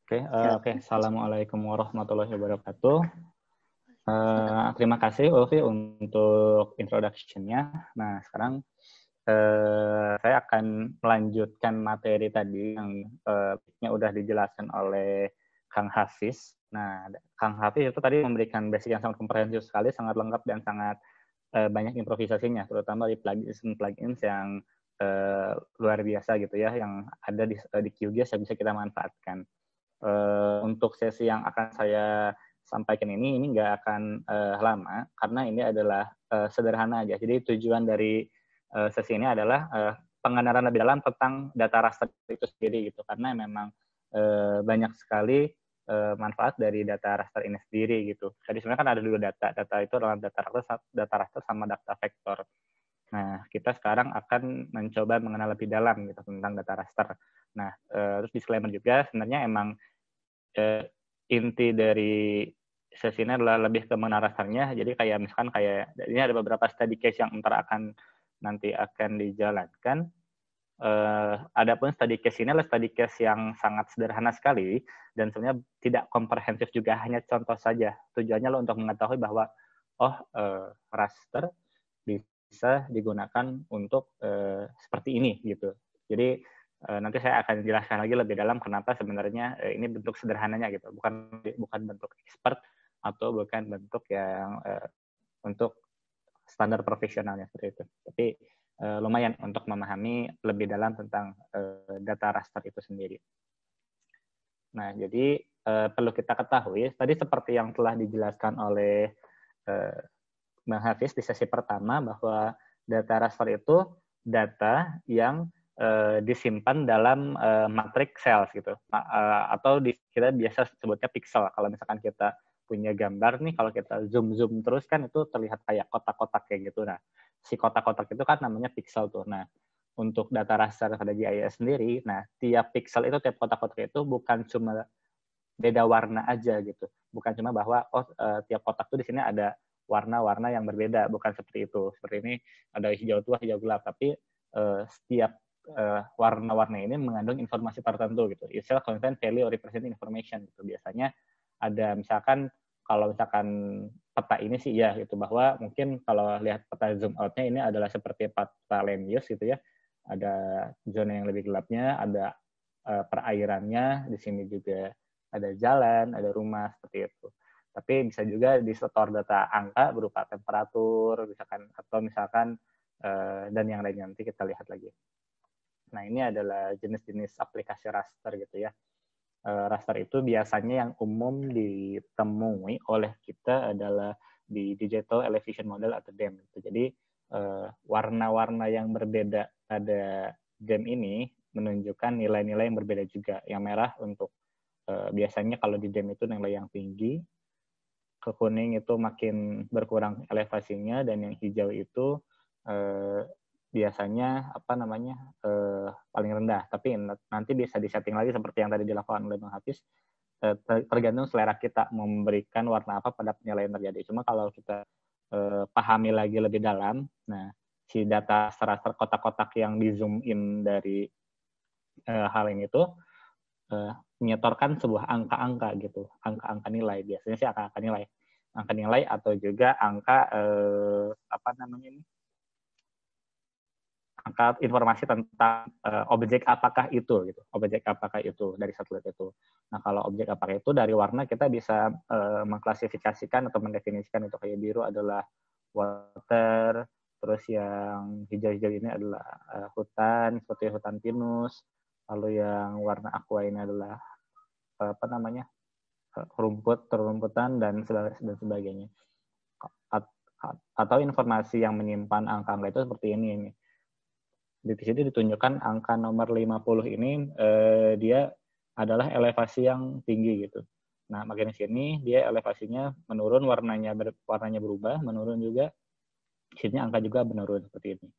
Oke. Assalamualaikum warahmatullahi wabarakatuh. Terima kasih Ulfi untuk introduction-nya. Nah, sekarang saya akan melanjutkan materi tadi yang udah dijelaskan oleh Kang Hafiz. Nah, Kang Hafiz itu tadi memberikan basic yang sangat komprehensif sekali, sangat lengkap dan sangat banyak improvisasinya, terutama di plugins yang luar biasa gitu ya, yang ada di QGIS yang bisa kita manfaatkan. Untuk sesi yang akan saya sampaikan ini nggak akan lama karena ini adalah sederhana aja. Jadi tujuan dari sesi ini adalah pengenalan lebih dalam tentang data raster itu sendiri gitu, karena memang banyak sekali manfaat dari data raster ini sendiri gitu. Jadi sebenarnya kan ada dua data itu adalah data raster sama data vektor. Nah, kita sekarang akan mencoba mengenal lebih dalam gitu tentang data raster. Nah, terus disclaimer juga, sebenarnya emang inti dari sesi ini adalah lebih ke mengenal rasternya. Jadi kayak misalkan ini ada beberapa study case yang nanti akan dijalankan. Adapun study case ini adalah study case yang sangat sederhana sekali dan sebenarnya tidak komprehensif juga, hanya contoh saja. Tujuannya untuk mengetahui bahwa raster bisa digunakan untuk seperti ini gitu. Jadi nanti saya akan jelaskan lagi lebih dalam kenapa sebenarnya ini bentuk sederhananya gitu, bukan bentuk expert atau bukan bentuk yang untuk standar profesionalnya seperti itu. Tapi lumayan untuk memahami lebih dalam tentang data raster itu sendiri. Nah, jadi perlu kita ketahui tadi seperti yang telah dijelaskan oleh Bang Hafiz di sesi pertama, bahwa data raster itu data yang disimpan dalam matrix cells gitu, atau kita biasa sebutnya pixel. Kalau misalkan kita punya gambar nih, kalau kita zoom terus kan itu terlihat kayak kotak-kotak kayak gitu. Nah, si kotak-kotak itu kan namanya pixel tuh. Nah, untuk data raster pada GIS sendiri, nah tiap pixel itu, tiap kotak-kotak itu bukan cuma beda warna aja gitu, bukan cuma bahwa tiap kotak tuh di sini ada warna-warna yang berbeda, bukan seperti itu. Seperti ini ada hijau tua, hijau gelap, tapi setiap warna-warna ini mengandung informasi tertentu gitu. Istilah content value or representing information gitu. Biasanya ada kalau misalkan peta ini sih ya gitu, bahwa mungkin kalau lihat peta zoom out-nya ini adalah seperti peta land use gitu ya. Ada zona yang lebih gelapnya, ada perairannya, di sini juga ada jalan, ada rumah seperti itu. Tapi bisa juga disetor data angka berupa temperatur, misalkan dan yang lainnya, nanti kita lihat lagi. Nah, ini adalah jenis-jenis aplikasi raster gitu ya. Raster itu biasanya yang umum ditemui oleh kita adalah di Digital Elevation Model atau DEM. Jadi warna-warna yang berbeda pada DEM ini menunjukkan nilai-nilai yang berbeda juga. Yang merah untuk biasanya kalau di DEM itu nilai yang tinggi, ke kuning itu makin berkurang elevasinya, dan yang hijau itu biasanya paling rendah. Tapi nanti bisa disetting lagi seperti yang tadi dilakukan oleh Bang Hafiz, tergantung selera kita memberikan warna apa pada penilaian terjadi. Cuma kalau kita pahami lagi lebih dalam, nah si data raster kotak-kotak yang di zoom in dari hal ini tuh menyetorkan sebuah angka-angka gitu, angka-angka nilai. Biasanya sih angka-angka nilai atau juga angka angka informasi tentang objek apakah itu gitu, objek apakah itu dari satelit itu. Nah, kalau objek apakah itu, dari warna kita bisa mengklasifikasikan atau mendefinisikan itu. Kayak biru adalah water, terus yang hijau-hijau ini adalah hutan, seperti hutan pinus, lalu yang warna aqua ini adalah rumputan dan sebagainya. Atau informasi yang menyimpan angka-angka itu seperti ini. Di sini ditunjukkan angka nomor 50 ini dia adalah elevasi yang tinggi gitu. Nah, makin sini dia elevasinya menurun, warnanya berubah, menurun juga. Sini angka juga menurun seperti ini.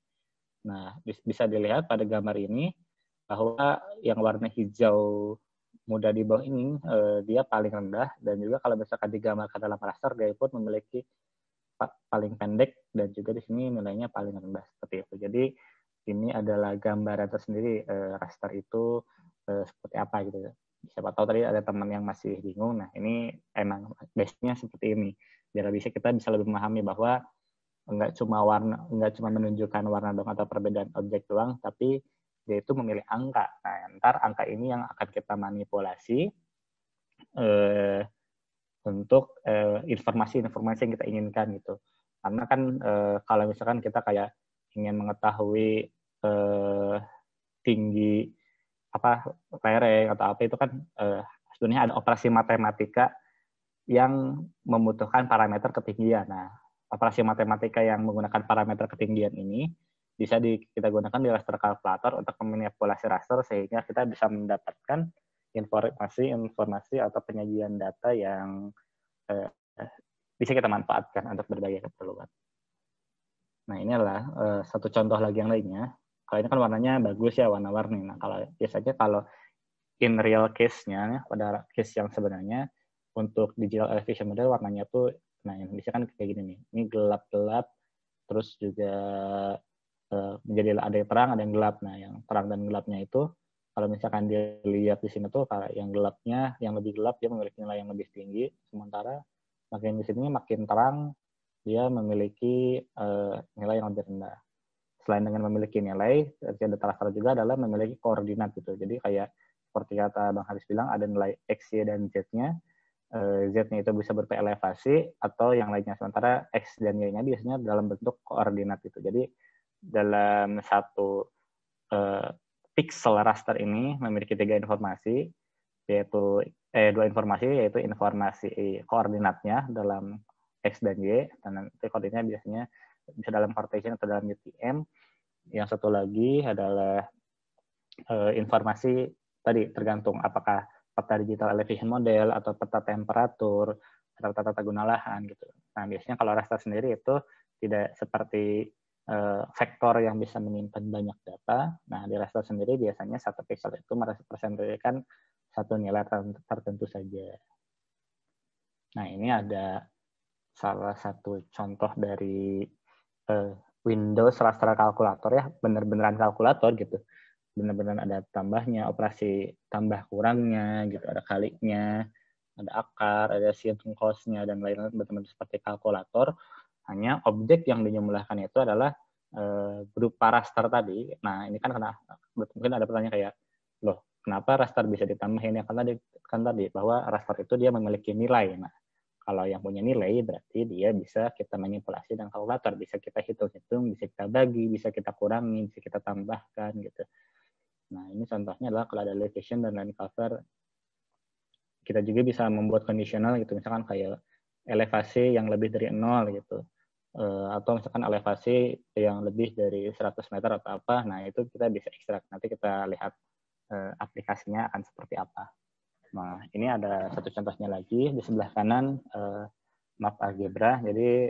Nah, bisa dilihat pada gambar ini bahwa yang warna hijau muda di bawah ini dia paling rendah, dan juga kalau misalkan digambarkan dalam raster, dia pun memiliki paling pendek, dan juga di sini nilainya paling rendah seperti itu. Jadi ini adalah gambaran tersendiri raster itu seperti apa gitu. Siapa tahu tadi ada teman yang masih bingung. Nah, ini emang base-nya seperti ini. Biar kita bisa lebih memahami bahwa nggak cuma menunjukkan warna doang atau perbedaan objek doang, tapi dia itu memilih angka. Nah, ntar angka ini yang akan kita manipulasi untuk informasi-informasi yang kita inginkan gitu. Karena kan kalau misalkan kita kayak ingin mengetahui tinggi apa lereng atau apa itu kan sebenarnya ada operasi matematika yang membutuhkan parameter ketinggian. Nah, operasi matematika yang menggunakan parameter ketinggian ini bisa kita gunakan di raster kalkulator untuk memanipulasi raster sehingga kita bisa mendapatkan informasi atau penyajian data yang bisa kita manfaatkan untuk berbagai keperluan. Nah, ini adalah satu contoh lagi yang lainnya. Kalau ini kan warnanya bagus ya, warna-warni. Nah, biasanya kalau in real case-nya, pada case yang sebenarnya, untuk digital elevation model warnanya tuh, nah yang bisa kan kayak gini nih. Ini gelap-gelap, terus juga menjadi ada yang terang, ada yang gelap. Nah, yang terang dan gelapnya itu, kalau misalkan dilihat di sini tuh, yang gelapnya, yang lebih gelap, dia memiliki nilai yang lebih tinggi, sementara makin di sini makin terang, dia memiliki nilai yang lebih rendah. Selain dengan memiliki nilai, data raster juga adalah memiliki koordinat gitu. Jadi kayak seperti kata Bang Haris bilang, ada nilai X, Y, dan Z-nya. Z-nya itu bisa berupa elevasi atau yang lainnya. Sementara X dan Y-nya biasanya dalam bentuk koordinat gitu. Jadi dalam satu pixel raster ini memiliki 3 informasi, yaitu dua informasi, yaitu informasi koordinatnya dalam X dan Y, dan nanti koordinatnya biasanya bisa dalam Cartesian atau dalam UTM. Yang satu lagi adalah informasi tadi tergantung apakah peta digital elevation model atau peta temperatur atau peta tata guna lahan gitu. Nah, biasanya kalau raster sendiri itu tidak seperti vektor yang bisa menyimpan banyak data. Nah, di raster sendiri biasanya satu pixel itu merepresentasikan satu nilai tertentu saja. Nah, ini ada salah satu contoh dari Windows raster kalkulator ya, bener-beneran kalkulator gitu. Benar-benar ada tambahnya, operasi tambah kurangnya gitu, ada kalinya, ada akar, ada sin cos-nya dan lain-lain, benar-benar seperti kalkulator. Hanya objek yang dijumlahkan itu adalah berupa raster tadi. Nah, ini kan mungkin ada pertanyaan kayak, loh, kenapa raster bisa ditambahin? Ya kan tadi bahwa raster itu dia memiliki nilai. Nah, kalau yang punya nilai berarti dia bisa kita manipulasi dengan kalkulator, bisa kita hitung-hitung, bisa kita bagi, bisa kita kurangi, bisa kita tambahkan gitu. Nah, ini contohnya adalah kalau ada elevation dan line cover, kita juga bisa membuat conditional gitu, misalkan kayak elevasi yang lebih dari 0 gitu. Atau misalkan elevasi yang lebih dari 100 meter atau apa, nah itu kita bisa ekstrak. Nanti kita lihat aplikasinya akan seperti apa. Nah, ini ada satu contohnya lagi, di sebelah kanan map algebra. Jadi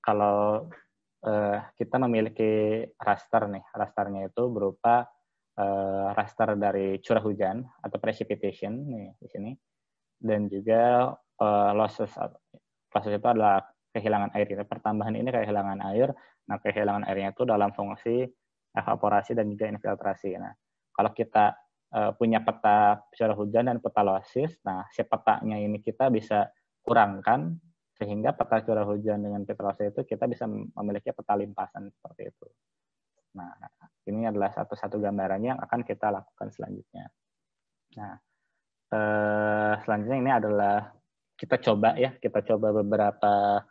kalau kita memiliki raster nih, rasternya itu berupa raster dari curah hujan atau precipitation nih di sini, dan juga losses. Losses itu adalah kehilangan air. Pertambahan ini kehilangan air. Nah, kehilangan airnya itu dalam fungsi evaporasi dan juga infiltrasi. Nah, kalau kita punya peta curah hujan dan peta losses, nah si petanya ini kita bisa kurangkan sehingga peta curah hujan dengan peta losses itu kita bisa memiliki peta limpasan seperti itu. Nah, ini adalah satu-satu gambarannya yang akan kita lakukan selanjutnya. Nah, selanjutnya ini adalah kita coba beberapa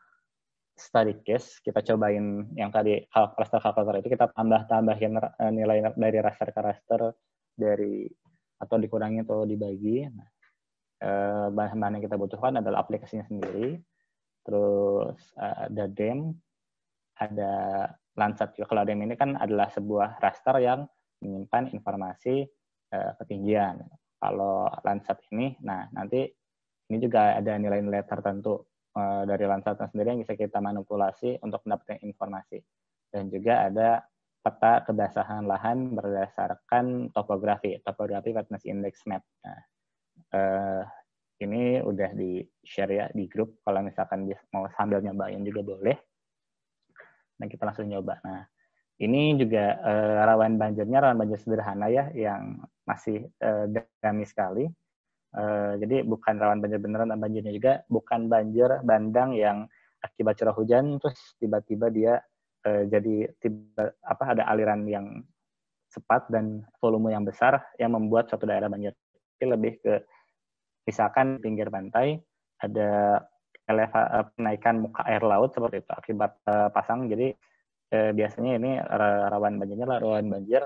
study case. Kita cobain yang tadi raster kalkulator itu kita tambahin nilai dari raster ke raster atau dikurangi atau dibagi. Nah, bahan-bahan yang kita butuhkan adalah aplikasinya sendiri, terus ada DEM, ada Landsat. Kalau DEM ini kan adalah sebuah raster yang menyimpan informasi ketinggian. Kalau Landsat ini, nah nanti ini juga ada nilai-nilai tertentu dari Landsat sendiri yang bisa kita manipulasi untuk mendapatkan informasi. Dan juga ada peta kebasahan lahan berdasarkan topografi wetness index map. Nah, ini udah di-share ya di grup, kalau misalkan mau sambil nyobain juga boleh. Nah, kita langsung nyoba. Nah, Ini juga rawan banjir sederhana ya, yang masih dinamis sekali. Jadi bukan rawan banjir beneran, dan banjirnya juga bukan banjir bandang yang akibat curah hujan terus tiba-tiba dia jadi ada aliran yang cepat dan volume yang besar yang membuat suatu daerah banjir. Tapi lebih ke misalkan pinggir pantai ada kenaikan muka air laut seperti itu akibat pasang. Jadi biasanya ini rawan banjir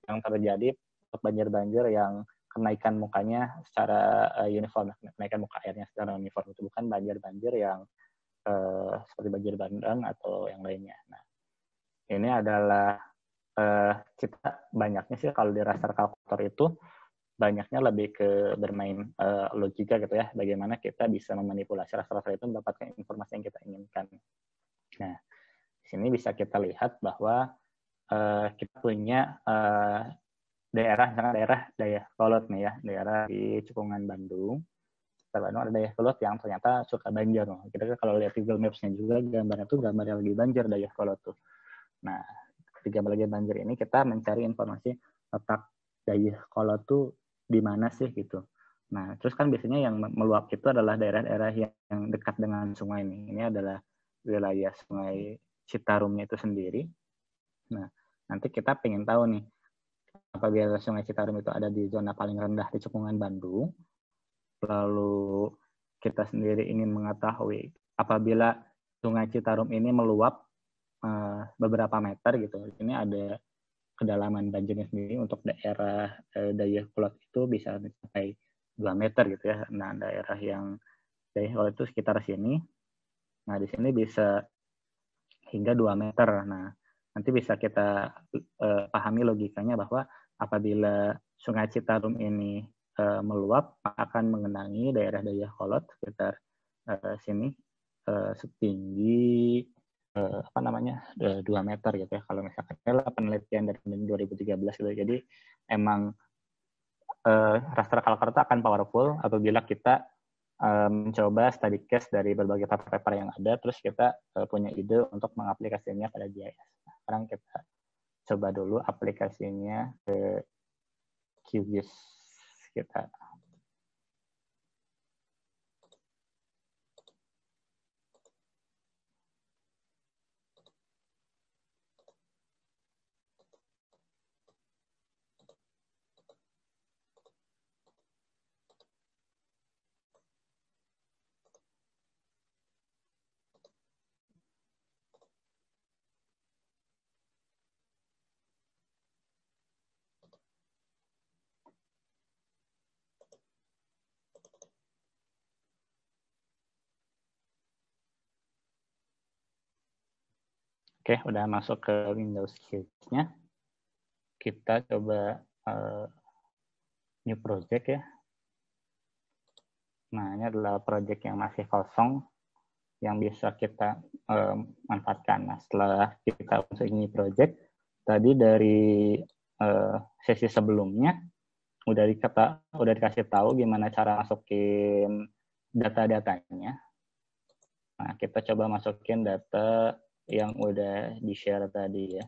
yang terjadi banjir-banjir yang kenaikan mukanya secara uniform, kenaikan muka airnya secara uniform. Itu bukan banjir-banjir yang seperti banjir bandang atau yang lainnya. Nah, ini adalah kita banyaknya sih kalau di raster kalkulator itu banyaknya lebih ke bermain logika gitu ya, bagaimana kita bisa memanipulasi raster-raster itu mendapatkan informasi yang kita inginkan. Nah, di sini bisa kita lihat bahwa kita punya misalkan daerah Dayakolot nih ya, daerah di Cekungan Bandung. Di Bandung ada Dayakolot yang ternyata suka banjir. Kita kalau lihat Google Maps-nya juga gambarnya tuh gambar yang lagi banjir Dayakolot tuh. Nah, di gambar lagi banjir ini kita mencari informasi letak Dayakolot tuh di mana sih gitu. Nah, terus kan biasanya yang meluap itu adalah daerah-daerah yang dekat dengan sungai ini. Ini adalah wilayah Sungai Citarumnya itu sendiri. Nah, nanti kita pengen tahu nih, apabila Sungai Citarum itu ada di zona paling rendah di Cekungan Bandung, lalu kita sendiri ingin mengetahui apabila Sungai Citarum ini meluap beberapa meter gitu, ini ada kedalaman banjirnya sendiri untuk daerah Dayakolot itu bisa mencapai 2 meter gitu ya. Nah, daerah yang Dayakolot itu sekitar sini. Nah, di sini bisa hingga 2 meter. Nah, nanti bisa kita pahami logikanya bahwa apabila Sungai Citarum ini meluap akan mengenangi daerah Dayakolot sekitar sini setinggi 2 meter gitu ya, kalau misalkan penelitian dari 2013 gitu. Jadi emang raster kalkulator akan powerful apabila kita mencoba study case dari berbagai paper-paper yang ada, terus kita punya ide untuk mengaplikasinya pada GIS. Nah, sekarang kita coba dulu aplikasinya ke QGIS kita. Oke, udah masuk ke Windows QGIS-nya. Kita coba new project ya. Nah, ini adalah project yang masih kosong yang bisa kita manfaatkan. Nah, setelah kita masuk ini project, tadi dari sesi sebelumnya udah dikasih tahu gimana cara masukin data-datanya. Nah, kita coba masukin data yang udah di-share tadi ya.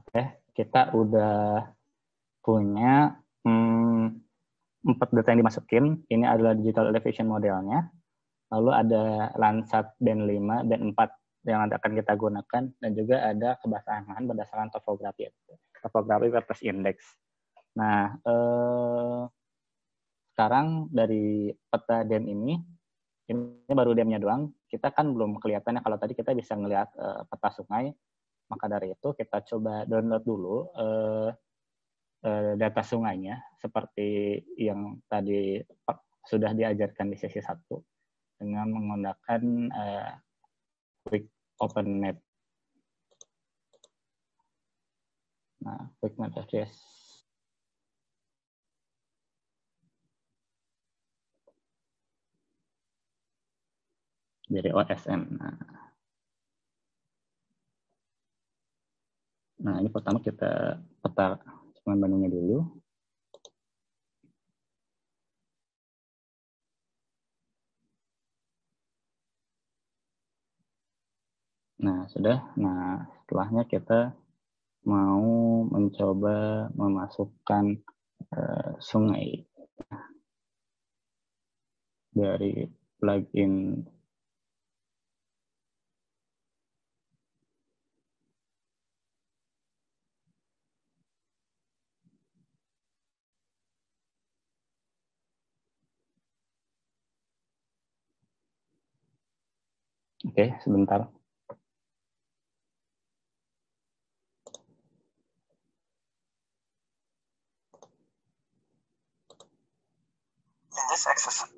Oke, kita udah punya 4 data yang dimasukin. Ini adalah digital elevation modelnya. Lalu ada Landsat Band 5 dan 4 yang akan kita gunakan, dan juga ada kebasahan lahan berdasarkan topografi versus indeks. Nah, sekarang dari peta DEM ini baru DEM-nya doang. Kita kan belum kelihatan ya, kalau tadi kita bisa ngelihat peta sungai. Maka dari itu kita coba download dulu data sungainya seperti yang tadi sudah diajarkan di sesi 1 dengan menggunakan Quick Open Map. Nah, Quick Map ArcGIS. Dari OSM. Nah, Nah, ini pertama kita peta Sungai Bandungnya dulu. Nah, sudah. Nah, setelahnya kita mau mencoba memasukkan sungai dari plugin Oke, sebentar. In this exercise.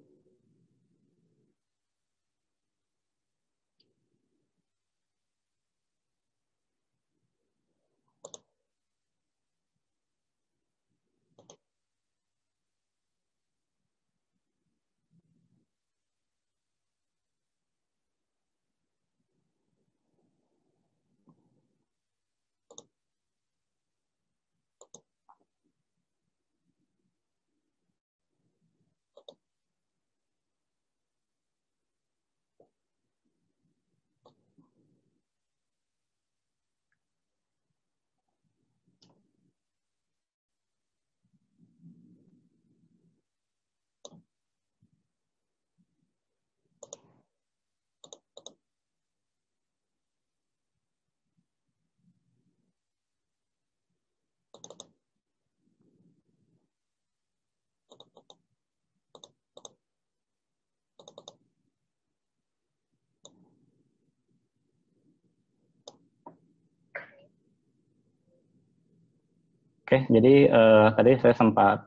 Oke, jadi tadi saya sempat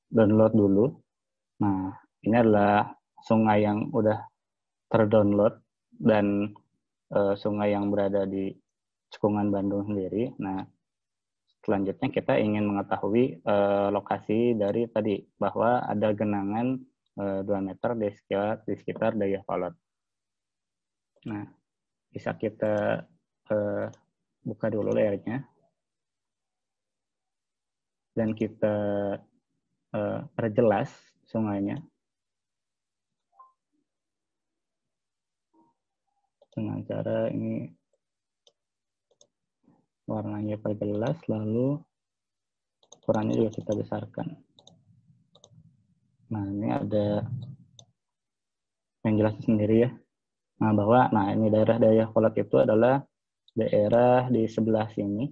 download dulu. Nah, ini adalah sungai yang udah terdownload dan sungai yang berada di Cekungan Bandung sendiri. Nah, selanjutnya kita ingin mengetahui lokasi dari tadi bahwa ada genangan 2 meter di sekitar Dayakolot. Nah, bisa kita buka dulu layarnya dan kita perjelas sungainya dengan cara ini warnanya perjelas, lalu ukurannya juga kita besarkan. Nah, ini ada yang jelas sendiri ya. Nah, bahwa ini daerah Dayakolot itu adalah daerah di sebelah sini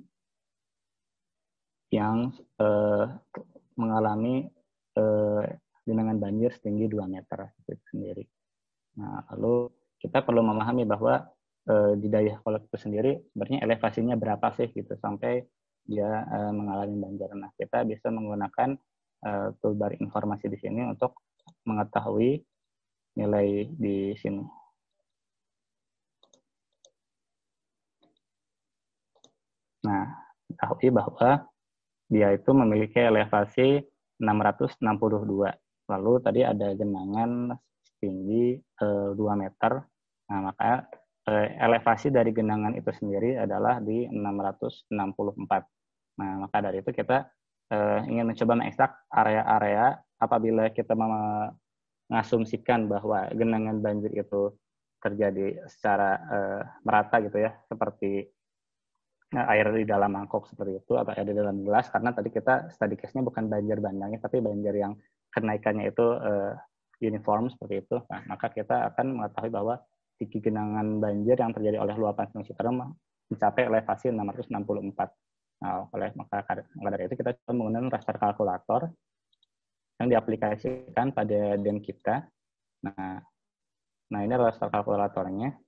yang mengalami genangan banjir setinggi 2 meter itu sendiri. Nah, lalu kita perlu memahami bahwa di Dayakolot itu sendiri sebenarnya elevasinya berapa sih gitu sampai dia mengalami banjir. Nah, kita bisa menggunakan toolbar informasi di sini untuk mengetahui nilai di sini. Nah, ketahui bahwa dia itu memiliki elevasi 662. Lalu tadi ada genangan setinggi 2 meter. Nah, maka elevasi dari genangan itu sendiri adalah di 664. Nah, maka dari itu kita ingin mencoba mengekstrak area-area apabila kita mengasumsikan bahwa genangan banjir itu terjadi secara merata gitu ya, seperti air di dalam mangkok seperti itu atau air di dalam gelas, karena tadi kita study case-nya bukan banjir bandangnya tapi banjir yang kenaikannya itu uniform seperti itu. Nah, maka kita akan mengetahui bahwa tinggi genangan banjir yang terjadi oleh luapan Sungai Citarum mencapai elevasi 664. Nah, maka dari itu kita coba menggunakan raster kalkulator yang diaplikasikan pada DEM kita. Nah ini raster kalkulatornya.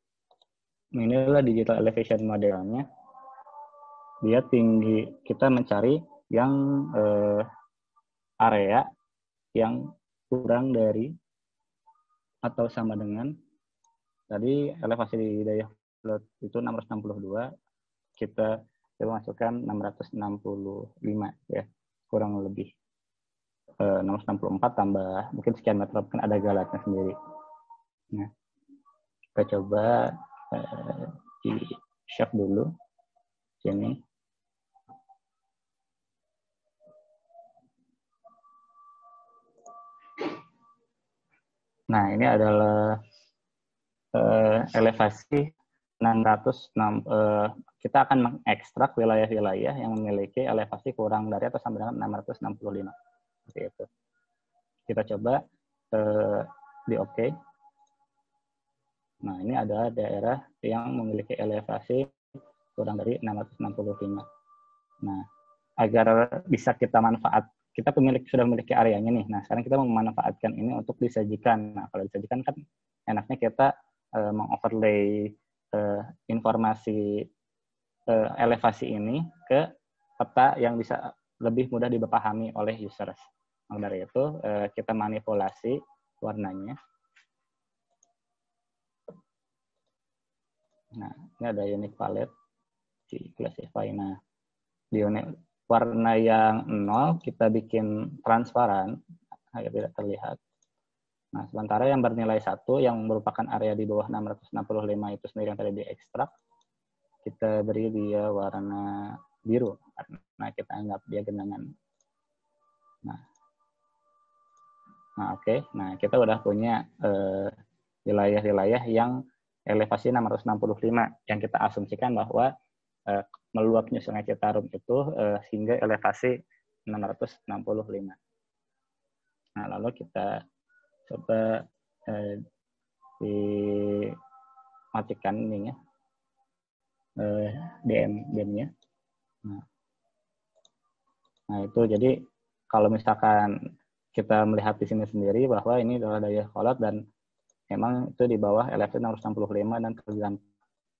Ini adalah digital elevation modelnya. Dia tinggi, kita mencari yang area yang kurang dari atau sama dengan tadi elevasi di Dayakolot itu 662, kita masukkan 665 ya, kurang lebih 664 tambah mungkin sekian meter, kan ada galatnya sendiri. Nah, kita coba di share dulu sini. Nah, ini adalah elevasi 606. Kita akan mengekstrak wilayah-wilayah yang memiliki elevasi kurang dari atau sama dengan 665. Seperti itu. Kita coba di OK. Nah, ini adalah daerah yang memiliki elevasi kurang dari 665. Nah, agar bisa kita kita sudah memiliki areanya nih. Nah, sekarang kita memanfaatkan ini untuk disajikan. Nah, kalau disajikan kan enaknya kita mengoverlay informasi elevasi ini ke peta yang bisa lebih mudah dipahami oleh users. Maka dari itu, kita manipulasi warnanya. Nah, ini ada unique palette di classify. Nah, di warna yang 0 kita bikin transparan agar tidak terlihat. Nah, sementara yang bernilai 1 yang merupakan area di bawah 665 itu sendiri yang tadi diekstrak, kita beri dia warna biru karena kita anggap dia genangan. Nah, oke. Nah, kita udah punya wilayah-wilayah yang elevasi 665 yang kita asumsikan bahwa meluapnya Sungai Citarum itu hingga elevasi 665. Nah, lalu kita coba dimatikan ininya, DM-nya. Nah, itu jadi kalau misalkan kita melihat di sini sendiri bahwa ini adalah daya kolot dan memang itu di bawah elevasi 665 dan tergenang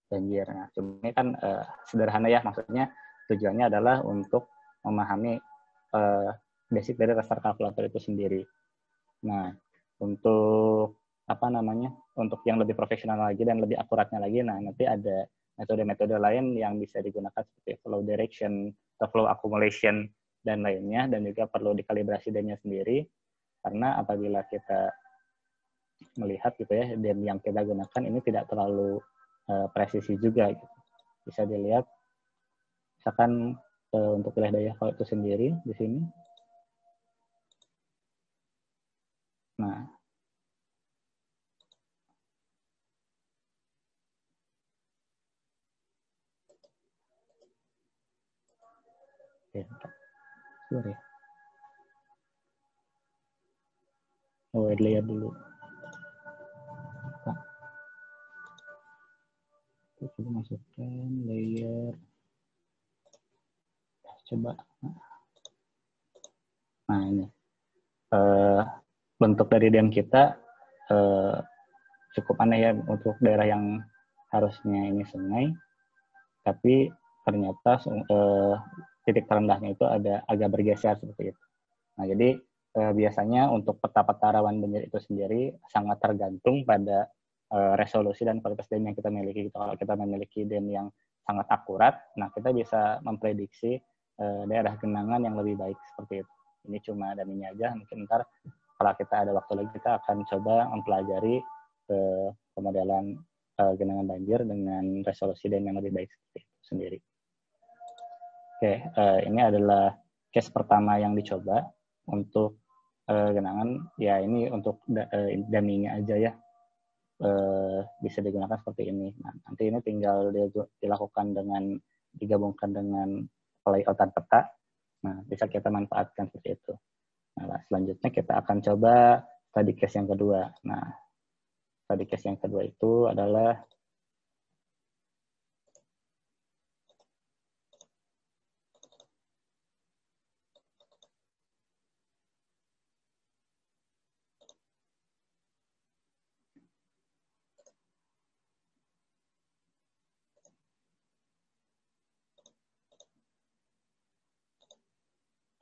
banjir. Nah, ini kan sederhana ya, maksudnya tujuannya adalah untuk memahami basic dari raster kalkulator itu sendiri. Nah, untuk untuk yang lebih profesional lagi dan lebih akuratnya lagi, nah nanti ada metode-metode lain yang bisa digunakan seperti flow direction atau flow accumulation dan lainnya, dan juga perlu dikalibrasi danya sendiri karena apabila kita melihat gitu ya, dan yang kita gunakan ini tidak terlalu presisi juga gitu. Bisa dilihat misalkan untuk wilayah daya kolot itu sendiri di sini. Nah, sorry. Lihat dulu. Coba masukkan layer. Coba. Nah, ini. Bentuk dari DM kita cukup aneh ya untuk daerah yang harusnya ini sungai, tapi ternyata titik terendahnya itu agak bergeser seperti itu. Nah, jadi biasanya untuk peta-peta rawan banjir itu sendiri sangat tergantung pada resolusi dan kualitas DEM yang kita miliki. Kalau kita memiliki DEM yang sangat akurat, nah kita bisa memprediksi daerah genangan yang lebih baik seperti itu. Ini cuma dummy-nya aja, mungkin ntar kalau kita ada waktu lagi kita akan coba mempelajari pemodelan genangan banjir dengan resolusi DEM yang lebih baik seperti itu sendiri. Oke, ini adalah case pertama yang dicoba untuk genangan. Ya, ini untuk dummy-nya aja ya. Bisa digunakan seperti ini. Nah, nanti ini tinggal dilakukan digabungkan dengan layoutan peta. Nah, bisa kita manfaatkan seperti itu. Nah, selanjutnya kita akan coba study case yang kedua. Nah, study case yang kedua itu adalah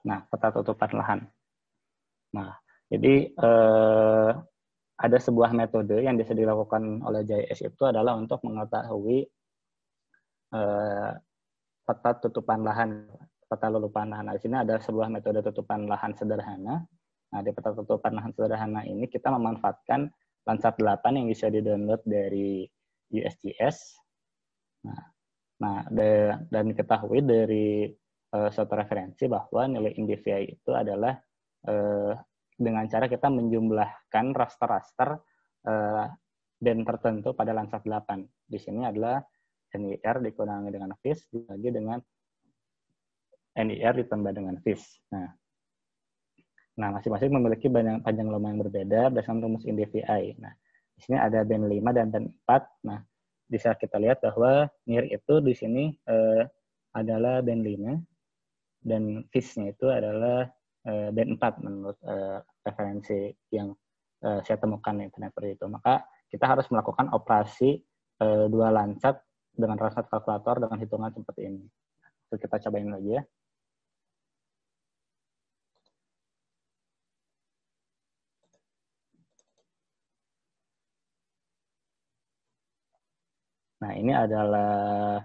peta tutupan lahan. Nah, jadi ada sebuah metode yang bisa dilakukan oleh JS itu adalah untuk mengetahui peta tutupan lahan, peta lulupan lahan. Nah, di sini ada sebuah metode tutupan lahan sederhana. Nah, di peta tutupan lahan sederhana ini kita memanfaatkan Landsat 8 yang bisa di-download dari USGS. Dan diketahui dari suatu referensi bahwa nilai NDVI itu adalah dengan cara kita menjumlahkan raster-raster band tertentu pada Landsat 8. Di sini adalah NIR dikurangi dengan FIS dibagi dengan NIR ditambah dengan FIS. Nah, masing-masing memiliki panjang loma yang berbeda berdasarkan rumus INDVI. Nah, di sini ada band 5 dan band 4. Nah, bisa kita lihat bahwa NIR itu di sini adalah band 5 dan FIS-nya itu adalah band 4 menurut referensi yang saya temukan di internet seperti itu. Maka kita harus melakukan operasi dua Landsat dengan Landsat kalkulator dengan hitungan seperti ini. So, kita cobain lagi ya. Nah, ini adalah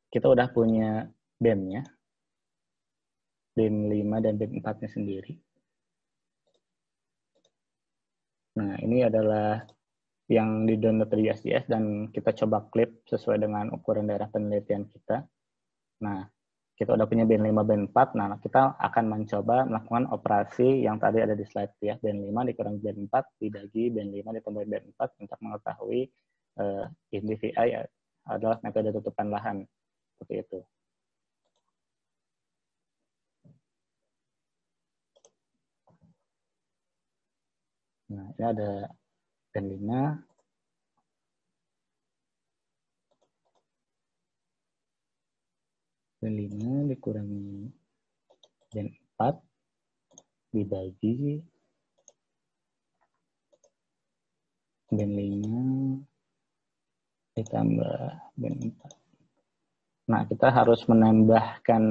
kita udah punya band-nya. Band 5 dan band 4-nya sendiri. Nah, ini adalah yang di-download dari SGS dan kita coba klip sesuai dengan ukuran daerah penelitian kita. Nah, kita udah punya band 5, band 4. Nah, kita akan mencoba melakukan operasi yang tadi ada di slide ya. Band 5 dikurangi band 4 dibagi band 5 ditambah band 4 untuk mengetahui INDVI adalah metode tutupan lahan. Seperti itu. Nah, ini ada band 5. Band 5 dikurangi band 4 dibagi band 5 ditambah band 4. Nah, kita harus menambahkan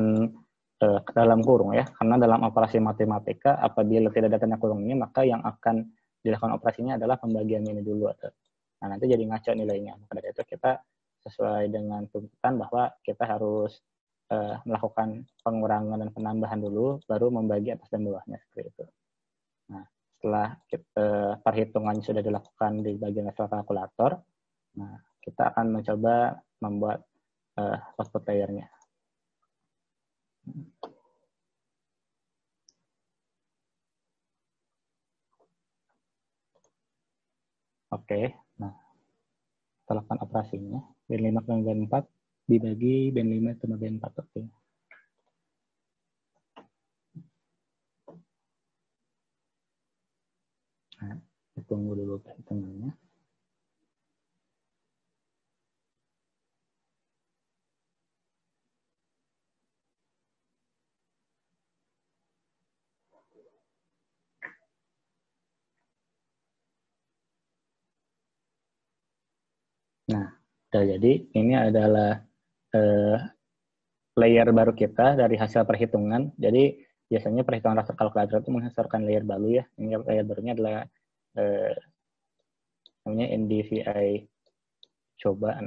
ke dalam kurung ya, karena dalam operasi matematika apabila tidak ada tanda kurung ini, maka yang akan dilakukan operasinya adalah pembagian ini dulu. Nah, nanti jadi ngaco nilainya. Maka dari itu kita sesuai dengan tuntutan bahwa kita harus melakukan pengurangan dan penambahan dulu, baru membagi atas dan bawahnya seperti itu. Nah, setelah perhitungan sudah dilakukan di bagian level kalkulator, nah kita akan mencoba membuat output layernya. Oke, nah kita lakukan operasinya. Band 5 dengan band 4 dibagi band 5 sama band 4. Oke. Nah, tunggu dulu perhitungannya. Nah, jadi ini adalah layer baru kita dari hasil perhitungan. Jadi biasanya perhitungan raster kalkulator itu menghasilkan layer baru ya. Ini layer barunya adalah namanya NDVI coba.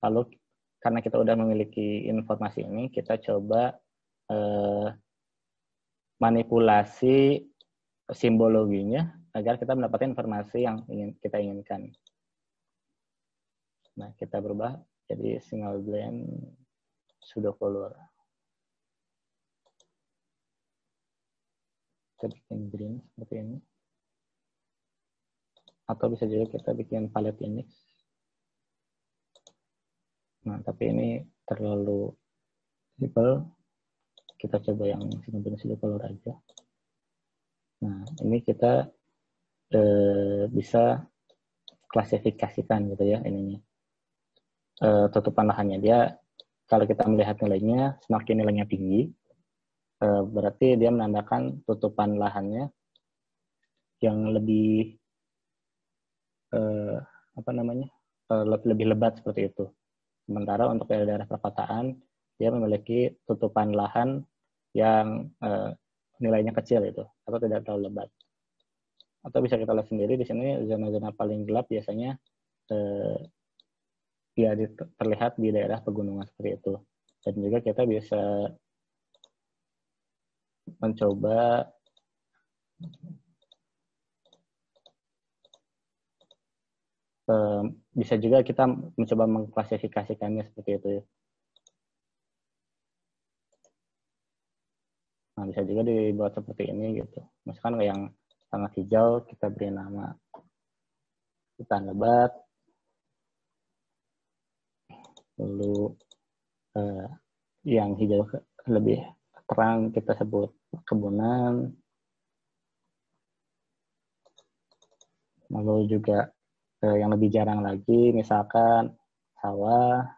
Lalu karena kita udah memiliki informasi ini, kita coba manipulasi simbologinya agar kita mendapatkan informasi yang kita inginkan. Nah, kita berubah jadi single blend pseudocolor. Kita bikin green seperti ini. Atau bisa juga kita bikin palette index. Nah, tapi ini terlalu simple. Kita coba yang single blend pseudocolor aja. Nah, ini kita bisa klasifikasikan gitu ya ininya. Tutupan lahannya dia, kalau kita melihat nilainya, semakin nilainya tinggi, berarti dia menandakan tutupan lahannya yang lebih lebih lebat seperti itu. Sementara untuk daerah perkotaan dia memiliki tutupan lahan yang nilainya kecil itu atau tidak terlalu lebat. Atau bisa kita lihat sendiri di sini zona-zona paling gelap biasanya ya terlihat di daerah pegunungan seperti itu. Dan juga kita bisa mencoba bisa juga kita mencoba mengklasifikasikannya seperti itu. Nah, bisa juga dibuat seperti ini gitu. Misalkan yang sangat hijau kita beri nama hutan lebat. Lalu yang hijau lebih terang kita sebut kebunan. Lalu juga yang lebih jarang lagi misalkan sawah.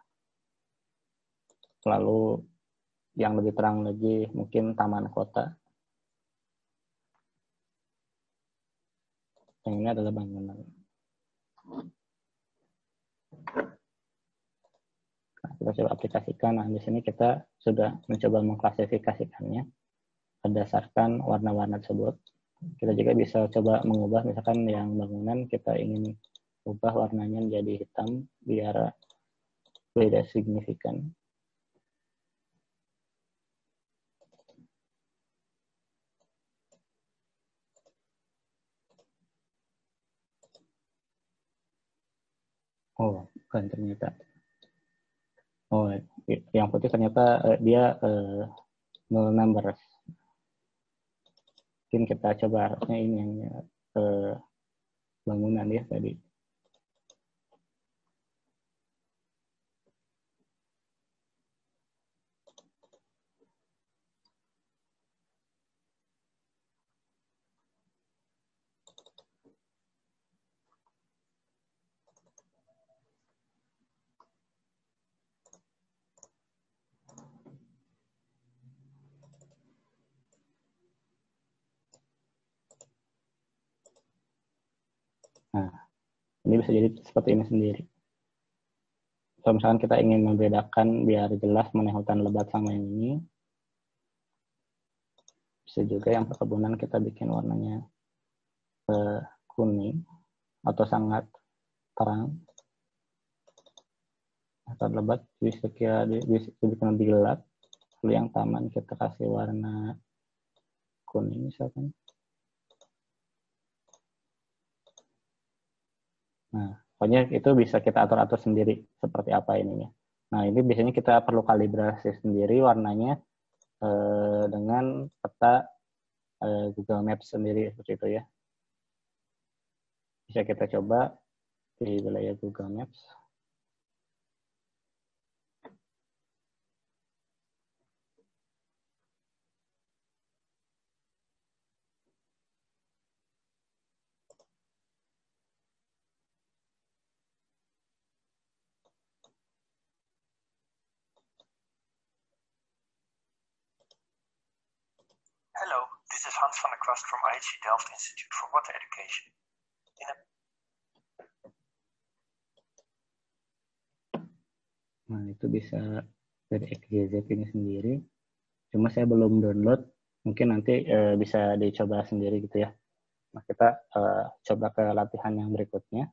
Lalu yang lebih terang lagi mungkin taman kota. Yang ini adalah bangunan. Nah, kita coba aplikasikan. Nah, di sini kita sudah mencoba mengklasifikasikannya berdasarkan warna-warna tersebut. Kita juga bisa coba mengubah, misalkan yang bangunan kita ingin ubah warnanya menjadi hitam biar beda signifikan. Oh, bukan ternyata. Oh, yang putih ternyata dia null numbers. Mungkin kita coba harusnya ini yang bangunan ya tadi. Nah, ini bisa jadi seperti ini sendiri. Kalau misalkan kita ingin membedakan biar jelas mana hutan lebat sama yang ini, bisa juga yang perkebunan kita bikin warnanya kuning atau sangat terang. Hutan lebat bisa dibikin lebih gelap. Lalu yang taman kita kasih warna kuning misalkan. Nah, pokoknya itu bisa kita atur-atur sendiri seperti apa ininya. Nah, ini biasanya kita perlu kalibrasi sendiri warnanya dengan peta Google Maps sendiri seperti itu ya. Bisa kita coba di wilayah Google Maps. Hello, this is Hans van der Kwast from IHE Delft Institute for Water Education. Nah, itu bisa dari XYZ ini sendiri. Cuma saya belum download. Mungkin nanti bisa dicoba sendiri gitu ya. Nah, kita coba ke latihan yang berikutnya.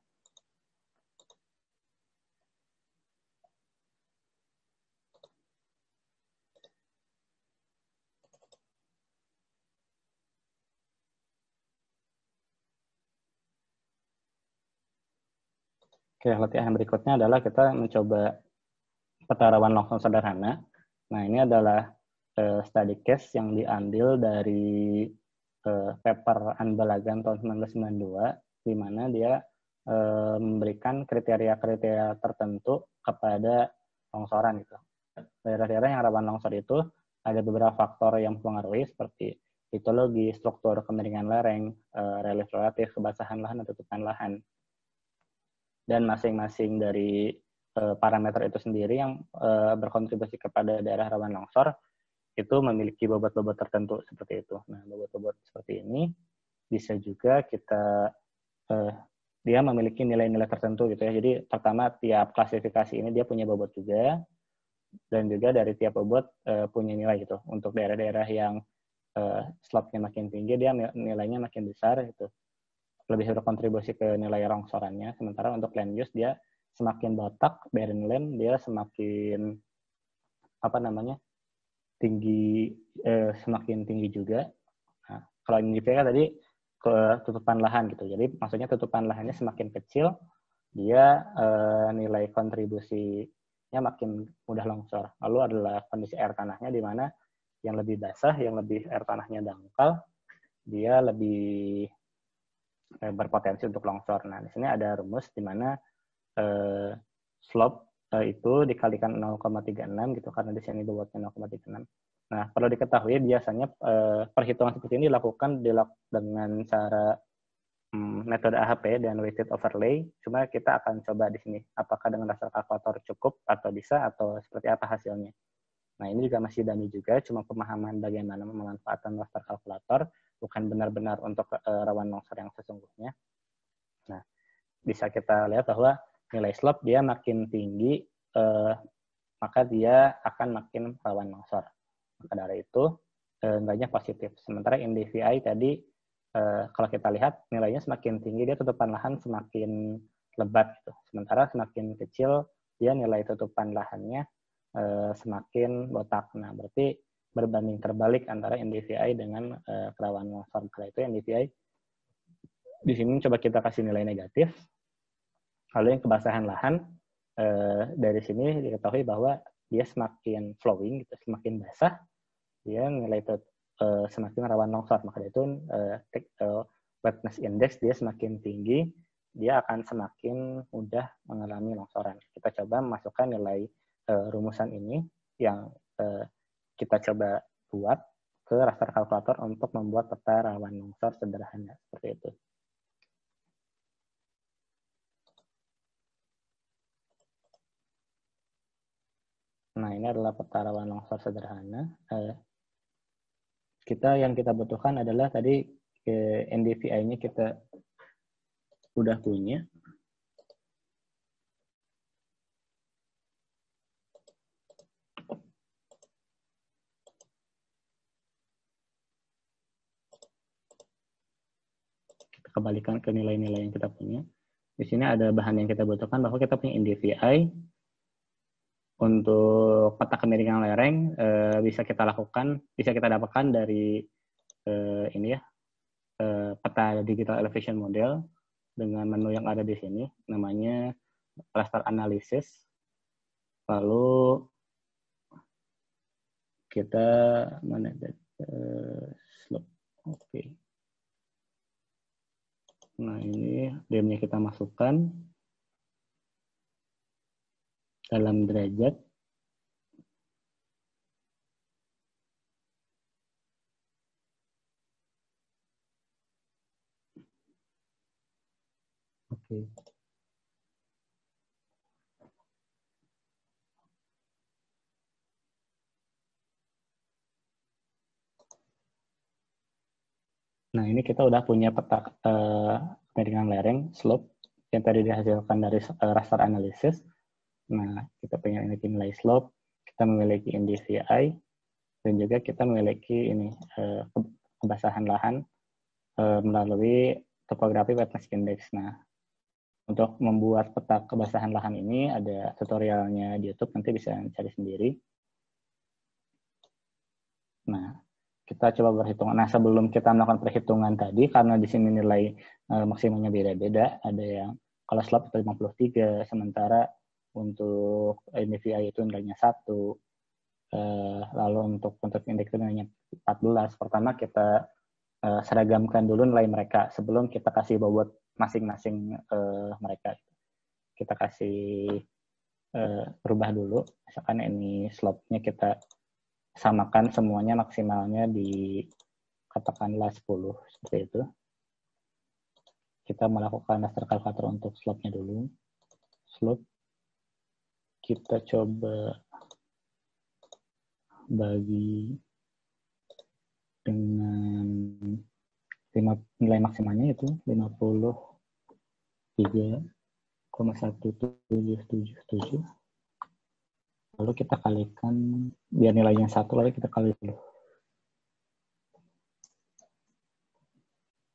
Oke, latihan berikutnya adalah kita mencoba peta rawan longsor sederhana. Nah, ini adalah study case yang diambil dari paper Anbalagan tahun 1992, di mana dia memberikan kriteria-kriteria tertentu kepada longsoran gitu. Daerah-daerah yang rawan longsor itu ada beberapa faktor yang mempengaruhi seperti litologi, struktur kemiringan lereng, relief relatif, kebasahan lahan, dan tutupan lahan. Dan masing-masing dari parameter itu sendiri yang berkontribusi kepada daerah rawan longsor itu memiliki bobot-bobot tertentu seperti itu. Nah, bobot-bobot seperti ini bisa juga kita dia memiliki nilai-nilai tertentu gitu ya. Jadi pertama tiap klasifikasi ini dia punya bobot juga, dan juga dari tiap bobot punya nilai gitu. Untuk daerah-daerah yang slope-nya makin tinggi dia nilainya makin besar gitu. Lebih berkontribusi ke nilai longsorannya. Sementara untuk land use dia semakin botak, barren land dia semakin tinggi, semakin tinggi juga. Nah, kalau ini tadi ketutupan lahan gitu. Jadi maksudnya tutupan lahannya semakin kecil, dia nilai kontribusinya makin mudah longsor. Lalu adalah kondisi air tanahnya di mana yang lebih basah, yang lebih air tanahnya dangkal, dia lebih berpotensi untuk longsor. Nah, di sini ada rumus di mana slope itu dikalikan 0,36 gitu, karena di sini bobotnya 0,36. Nah, perlu diketahui biasanya perhitungan seperti ini dilakukan dengan cara metode AHP dan weighted overlay. Cuma kita akan coba di sini apakah dengan raster kalkulator cukup atau bisa, atau seperti apa hasilnya. Nah, ini juga masih dummy juga, cuma pemahaman bagaimana memanfaatkan raster kalkulator, bukan benar-benar untuk rawan longsor yang sesungguhnya. Nah, bisa kita lihat bahwa nilai slope dia makin tinggi, maka dia akan makin rawan longsor. Maka dari itu, nilainya positif. Sementara NDVI tadi, kalau kita lihat nilainya semakin tinggi, dia tutupan lahan semakin lebat. Gitu. Sementara semakin kecil, dia nilai tutupan lahannya semakin botak. Nah, berarti berbanding terbalik antara NDVI dengan kerawanan longsor. Maka itu NDVI di sini coba kita kasih nilai negatif. Lalu yang kebasahan lahan, dari sini diketahui bahwa dia semakin flowing, gitu, semakin basah, dia nilai itu semakin rawan longsor. Maka itu wetness index dia semakin tinggi, dia akan semakin mudah mengalami longsoran. Kita coba masukkan nilai rumusan ini yang kita coba buat ke raster kalkulator untuk membuat peta rawan longsor sederhana seperti itu. Nah, ini adalah peta rawan longsor sederhana. Yang kita butuhkan adalah tadi NDVI-nya kita udah punya. Kita kembalikan ke nilai-nilai yang kita punya. Di sini ada bahan yang kita butuhkan, bahwa kita punya NDVI. Untuk peta kemiringan lereng bisa kita dapatkan dari ini ya, peta digital elevation model dengan menu yang ada di sini, namanya raster analysis. Lalu kita mana slope. Oke. Nah, ini DM-nya kita masukkan dalam derajat. Oke. Nah, ini kita udah punya peta kemiringan lereng, slope, yang tadi dihasilkan dari raster analysis. Nah, kita punya ini nilai slope, kita memiliki NDVI, dan juga kita memiliki ini kebasahan lahan melalui topografi wetness index. Nah, untuk membuat peta kebasahan lahan ini ada tutorialnya di YouTube, nanti bisa cari sendiri. Nah, kita coba berhitung. Nah, sebelum kita melakukan perhitungan tadi, karena di sini nilai maksimumnya beda-beda, ada yang kalau slope itu 53, sementara untuk NDVI itu nilainya 1, lalu untuk indeks itu nilainya 14. Pertama kita seragamkan dulu nilai mereka sebelum kita kasih bobot masing-masing mereka. Kita kasih rubah dulu, misalkan ini slope-nya kita samakan semuanya, maksimalnya di katakanlah 10, seperti itu. Kita melakukan raster kalkulator untuk slope-nya dulu. Slope kita coba bagi dengan nilai maksimalnya itu 53,1777. Lalu kita kalikan, biar nilainya 1, lalu kita kali dulu.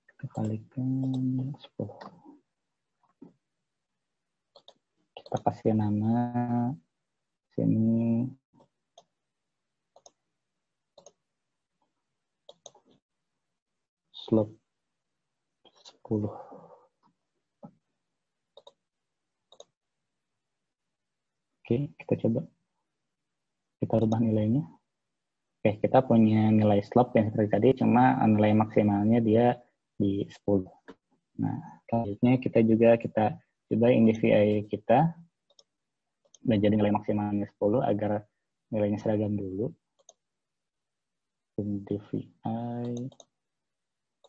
Kita kalikan 10. Kita kasih nama sini slope 10. Oke, kita coba. Kita rubah nilainya. Oke, kita punya nilai slope yang seperti tadi, cuma nilai maksimalnya dia di 10. Nah, selanjutnya kita coba NDVI kita menjadi nilai maksimalnya 10 agar nilainya seragam dulu. NDVI,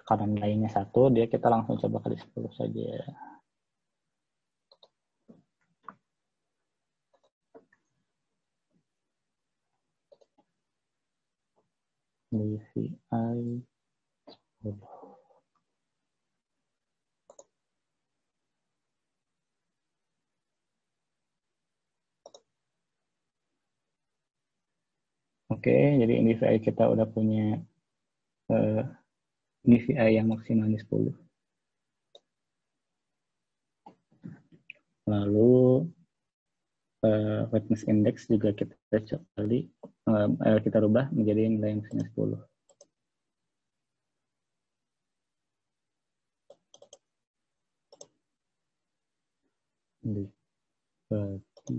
karena nilainya 1, dia kita langsung coba kali 10 saja. NDVI 10. Oke, jadi NDVI kita udah punya NDVI yang maksimalnya 10. Lalu wetness index juga kita rubah menjadi nilai yang maksimal 10. Dibagi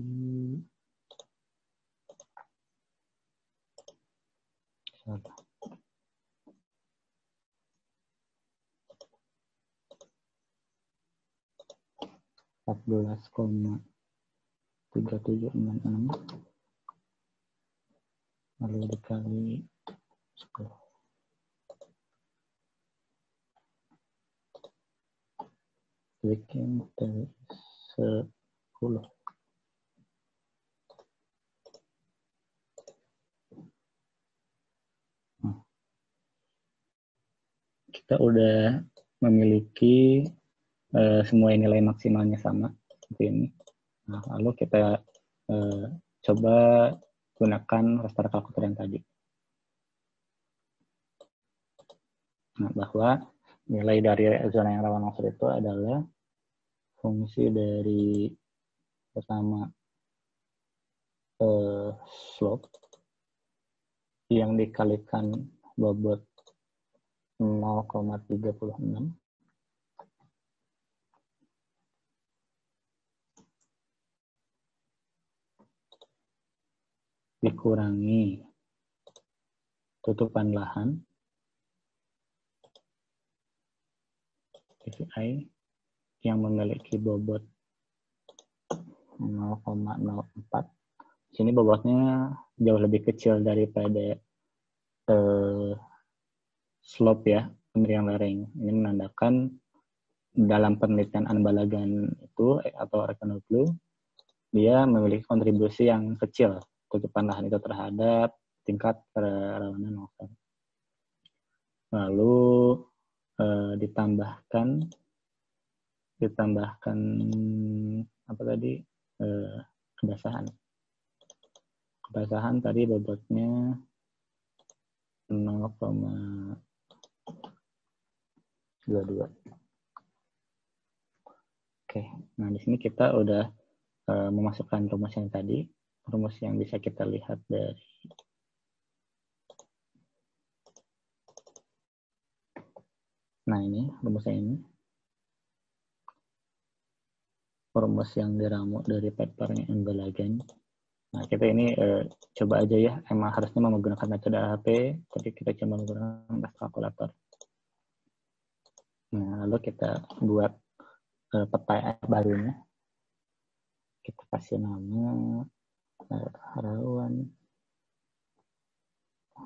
14,3766 lalu dikali 10. Bikin dari 10. Kita udah memiliki semua nilai maksimalnya sama seperti ini. Nah, lalu kita coba gunakan raster kalkulator yang tadi. Nah, bahwa nilai dari zona yang rawan longsor itu adalah fungsi dari pertama slope yang dikalikan bobot 0,36 dikurangi tutupan lahan TVI yang memiliki bobot 0,04. Sini bobotnya jauh lebih kecil daripada slope ya, pemberian lereng. Ini menandakan dalam penelitian Anbalagan itu atau Rekonoglu, dia memiliki kontribusi yang kecil tutupan lahan itu terhadap tingkat kerawanan longsor. Lalu ditambahkan apa tadi, kebasahan. Kebasahan tadi bobotnya 0,22. Oke, nah di sini kita udah memasukkan rumus yang tadi, rumus yang bisa kita lihat dari ini rumusnya ini. Rumus yang diramu dari papernya Anbalagan. Nah, kita ini coba aja ya, emang harusnya menggunakan metode AHP, tapi kita coba menggunakan kalkulator. Nah, lalu kita buat peta barunya. Kita kasih nama rawan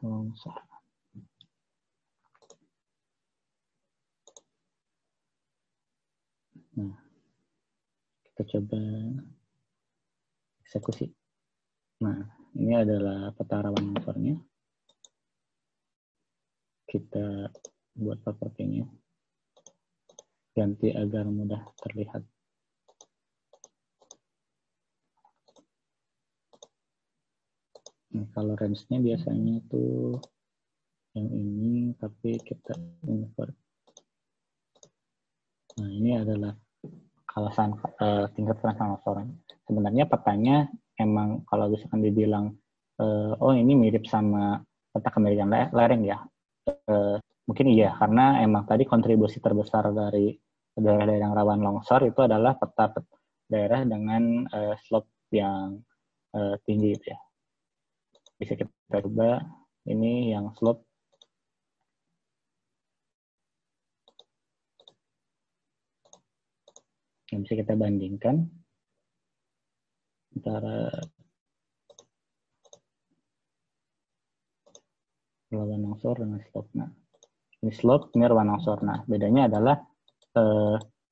longsor. Nah, kita coba eksekusi. Nah, ini adalah peta rawan longsornya. Kita buat propertinya, ganti agar mudah terlihat. Nah, kalau range-nya biasanya tuh yang ini, tapi kita invert. Nah, ini adalah kawasan tingkat kerasan longsor. Sebenarnya petanya emang kalau misalkan dibilang oh ini mirip sama peta kemiripan lereng ya, mungkin iya, karena emang tadi kontribusi terbesar dari daerah-daerah yang rawan longsor itu adalah peta daerah dengan slope yang tinggi itu ya. Bisa kita coba ini yang slope. Yang bisa kita bandingkan antara rawan longsor dengan slope. Nah, ini slope, ini rawan longsor. Nah, bedanya adalah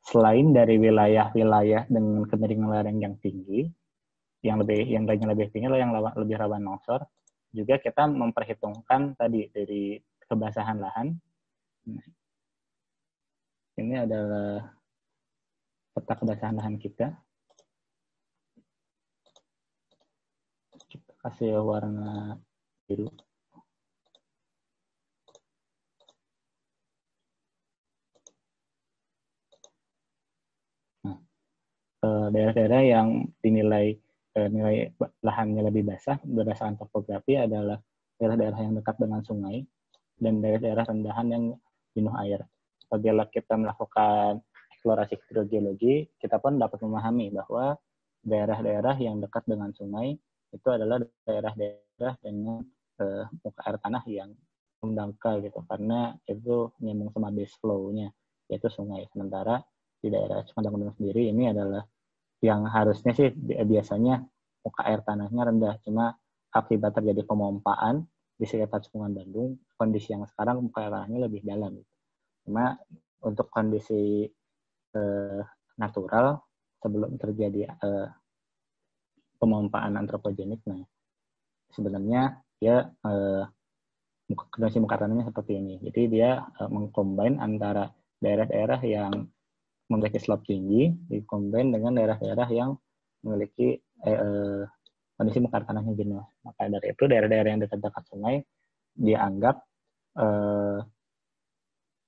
selain dari wilayah-wilayah dengan kemiringan lereng yang tinggi, yang lainnya lebih tinggi, yang lebih rawan longsor, juga kita memperhitungkan tadi dari kebasahan lahan. Nah, ini adalah peta kebasahan lahan kita. Kita kasih warna biru. Daerah-daerah yang dinilai nilai lahannya lebih basah berdasarkan topografi adalah daerah-daerah yang dekat dengan sungai dan daerah-daerah rendahan yang jenuh air. Apabila kita melakukan eksplorasi hidrogeologi, kita pun dapat memahami bahwa daerah-daerah yang dekat dengan sungai itu adalah daerah-daerah dengan muka air tanah yang mendangkal gitu, karena itu nyambung sama base flow-nya, yaitu sungai. Sementara di daerah Cukandang Gunung sendiri ini adalah yang harusnya sih biasanya muka air tanahnya rendah, cuma akibat terjadi pemompaan di sekitar Cekungan Bandung, kondisi yang sekarang muka air tanahnya lebih dalam. Cuma untuk kondisi natural sebelum terjadi pemompaan antropogenik, nah sebenarnya dia kondisi muka tanahnya seperti ini. Jadi dia mengcombine antara daerah-daerah yang memiliki slope tinggi dikombin dengan daerah-daerah yang memiliki kondisi muka tanahnya jenuh. Maka dari itu daerah-daerah yang dekat-dekat sungai dianggap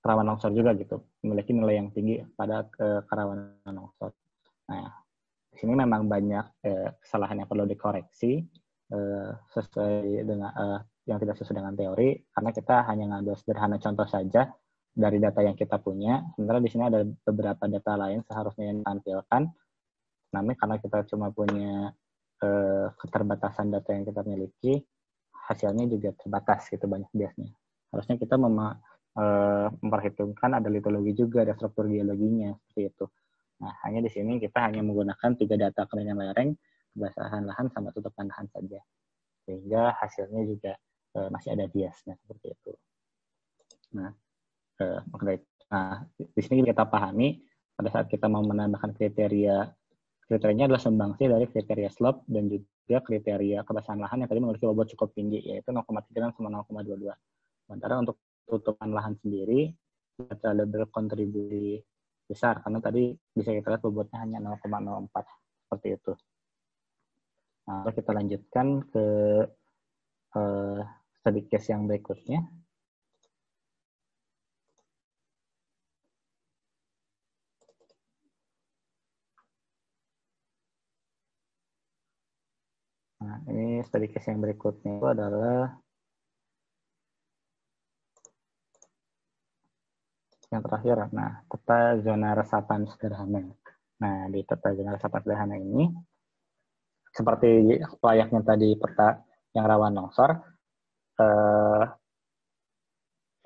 rawan longsor juga gitu, memiliki nilai yang tinggi pada kerawanan longsor. Nah, di sini memang banyak kesalahan yang perlu dikoreksi sesuai dengan yang tidak sesuai dengan teori, karena kita hanya ngambil sederhana contoh saja dari data yang kita punya, sementara di sini ada beberapa data lain seharusnya yang ditampilkan. Namun karena kita cuma punya keterbatasan data yang kita miliki, hasilnya juga terbatas gitu banyak biasanya. Harusnya kita memperhitungkan ada litologi juga, ada struktur geologinya seperti itu. Nah, hanya di sini kita hanya menggunakan 3 data kemiringan lereng, kebasahan lahan, sama tutupan lahan saja, sehingga hasilnya juga masih ada biasnya seperti itu. Nah, di sini kita pahami pada saat kita mau menambahkan kriterianya adalah sumbangsi dari kriteria slope dan juga kriteria kebasahan lahan yang tadi memiliki bobot cukup tinggi, yaitu 0,3 dan sama 0,22. Sementara untuk tutupan lahan sendiri tidak terlalu berkontribusi besar, karena tadi bisa kita lihat bobotnya hanya 0,04 seperti itu. Nah, kita lanjutkan ke study case yang berikutnya. Nah, ini study case yang berikutnya itu adalah yang terakhir. Nah, peta zona resapan sederhana. Nah, di peta zona resapan sederhana ini, seperti layaknya tadi peta yang rawan longsor,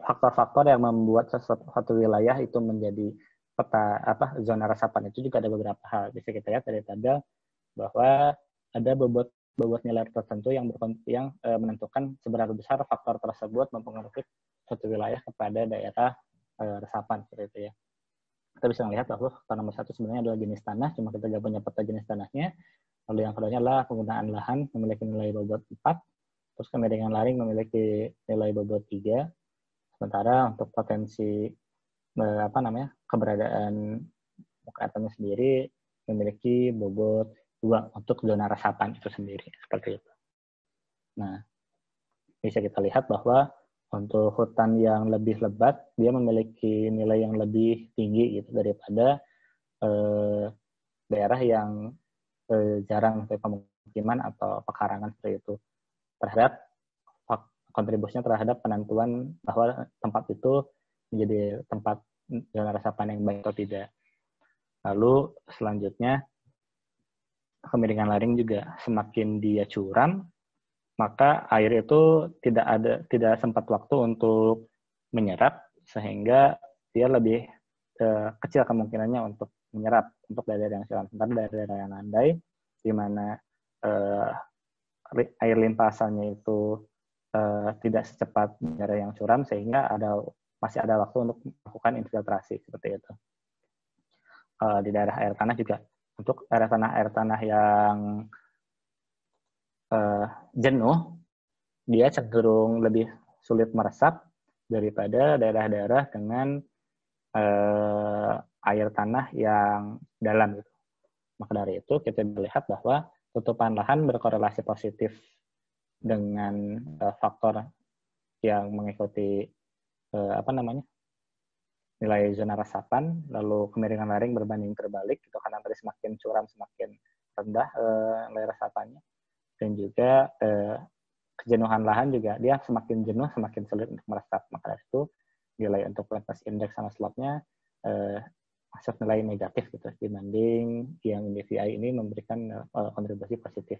faktor-faktor yang membuat satu wilayah itu menjadi peta zona resapan itu juga ada beberapa hal. Bisa kita lihat dari tabel bahwa ada bobot nilai tertentu yang menentukan seberapa besar faktor tersebut mempengaruhi suatu wilayah kepada daerah resapan seperti itu ya. Kita bisa melihat bahwa faktor nomor 1 sebenarnya adalah jenis tanah, cuma kita nggak punya peta jenis tanahnya. Lalu yang keduanya adalah penggunaan lahan memiliki nilai bobot 4, terus kemiringan lereng memiliki nilai bobot 3. Sementara untuk potensi keberadaan muka air tanah sendiri memiliki bobot 2 untuk zona resapan itu sendiri, seperti itu. Nah, bisa kita lihat bahwa untuk hutan yang lebih lebat, dia memiliki nilai yang lebih tinggi gitu daripada daerah yang jarang pemukiman atau pekarangan seperti itu, terhadap kontribusinya terhadap penentuan bahwa tempat itu menjadi tempat zona resapan yang baik atau tidak. Lalu selanjutnya, kemiringan lereng juga semakin dia curam, maka air itu tidak sempat waktu untuk menyerap, sehingga dia lebih kecil kemungkinannya untuk menyerap untuk daerah yang curam. Sementara daerah yang landai, di mana air limpasannya itu tidak secepat daerah yang curam, sehingga masih ada waktu untuk melakukan infiltrasi seperti itu. Di daerah air tanah juga, untuk air tanah yang jenuh, dia cenderung lebih sulit meresap daripada daerah-daerah dengan air tanah yang dalam gitu. Maka dari itu kita melihat bahwa tutupan lahan berkorelasi positif dengan faktor yang mengikuti nilai zona resapan, lalu kemiringan lereng berbanding terbalik gitu, karena tadi semakin curam semakin rendah nilai resapannya, dan juga kejenuhan lahan juga, dia semakin jenuh semakin sulit untuk meresap. Maka dari itu nilai untuk flatness index sama slopnya masuk nilai negatif gitu, dibanding yang DVI ini memberikan kontribusi positif.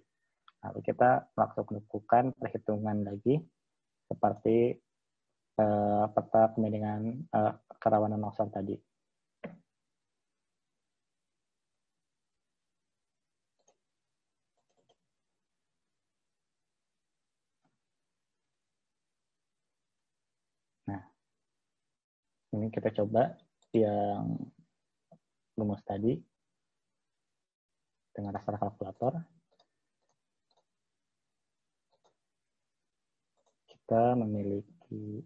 Lalu kita melakukan perhitungan lagi seperti peta kemiringan kerawanan longsor tadi. Nah, ini kita coba yang rumus tadi dengan dasar kalkulator. Kita memiliki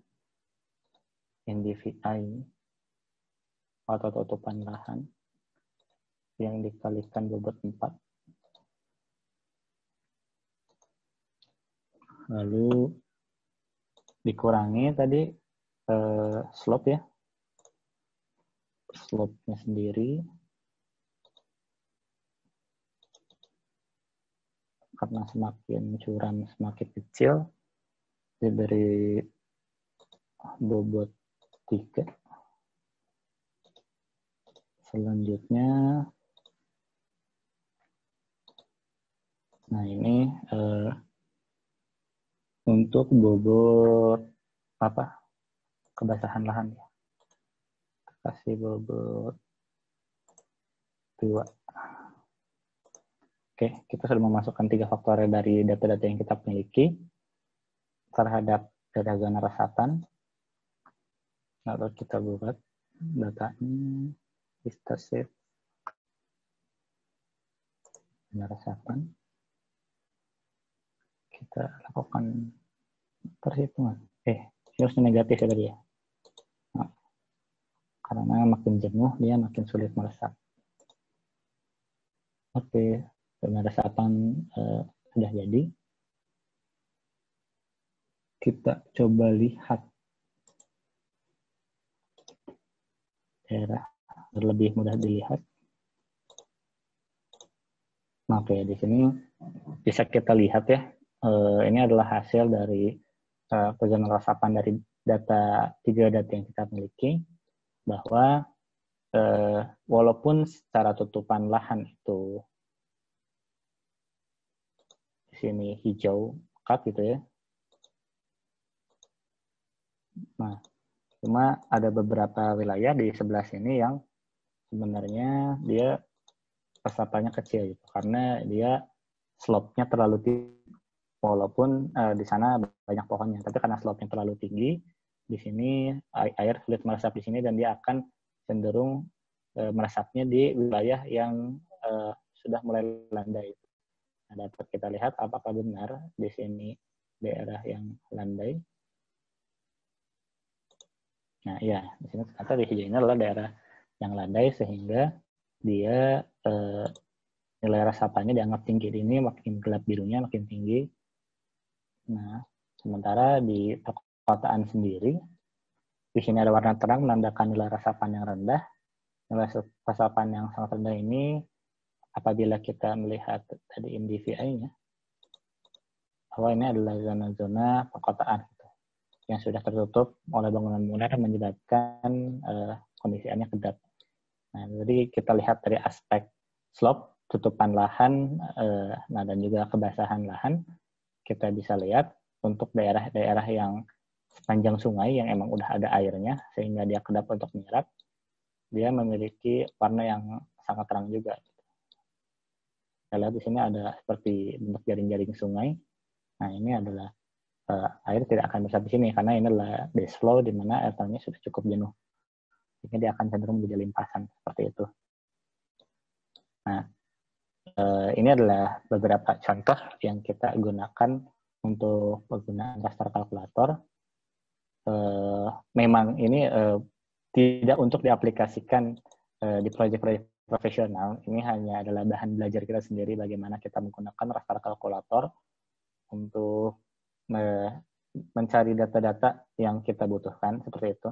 NDVI atau tutupan lahan yang dikalikan bobot 4. Lalu dikurangi tadi slope ya. Slope-nya sendiri. Karena semakin curam semakin kecil, diberi bobot 3. Selanjutnya, nah ini untuk bobot kebasahan lahan ya. Kasih bobot 2. Oke, kita sudah memasukkan 3 faktor dari data-data yang kita miliki terhadap daerah zona resapan. Lalu kita buat datanya, dataset zona resapan. Kita lakukan perhitungan. Harusnya negatif ya tadi ya. Nah, karena makin jenuh, dia makin sulit meresap. Oke, zona resapan sudah jadi. Kita coba lihat daerah lebih mudah dilihat. Oke, di sini bisa kita lihat ya. Ini adalah hasil dari zona resapan dari data 3 data yang kita miliki, bahwa walaupun secara tutupan lahan itu di sini hijau pekat gitu ya. Nah, cuma ada beberapa wilayah di sebelah sini yang sebenarnya dia resapannya kecil gitu, karena dia slope-nya terlalu tinggi. Walaupun di sana banyak pohonnya, tapi karena slope-nya terlalu tinggi, di sini air sulit meresap di sini, dan dia akan cenderung meresapnya di wilayah yang sudah mulai landai. Nah, dapat kita lihat apakah benar di sini daerah yang landai. Nah, iya, di sini ternyata di hijau ini adalah daerah yang landai, sehingga dia nilai resapannya dianggap tinggi. Ini makin gelap birunya makin tinggi. Nah, sementara di perkotaan sendiri, di sini ada warna terang menandakan nilai resapan yang rendah. Nilai resapan yang sangat rendah ini, apabila kita melihat tadi NDVI-nya, bahwa ini adalah zona-zona perkotaan gitu, yang sudah tertutup oleh bangunan-bangunan yang menyebabkan kondisi airnya kedap. Nah, jadi kita lihat dari aspek slope, tutupan lahan, dan juga kebasahan lahan. kita bisa lihat untuk daerah-daerah yang sepanjang sungai yang emang udah ada airnya sehingga dia kedap untuk menyerap, dia memiliki warna yang sangat terang juga. Kita lihat di sini ada seperti bentuk jaring-jaring sungai. Nah, ini adalah air tidak akan besar di sini karena ini adalah base flow di mana air tanahnya sudah cukup jenuh. Sehingga dia akan cenderung menjadi limpasan seperti itu. Nah, ini adalah beberapa contoh yang kita gunakan untuk penggunaan raster kalkulator. Memang ini tidak untuk diaplikasikan di proyek-proyek profesional. Ini hanya adalah bahan belajar kita sendiri bagaimana kita menggunakan raster kalkulator untuk mencari data-data yang kita butuhkan seperti itu.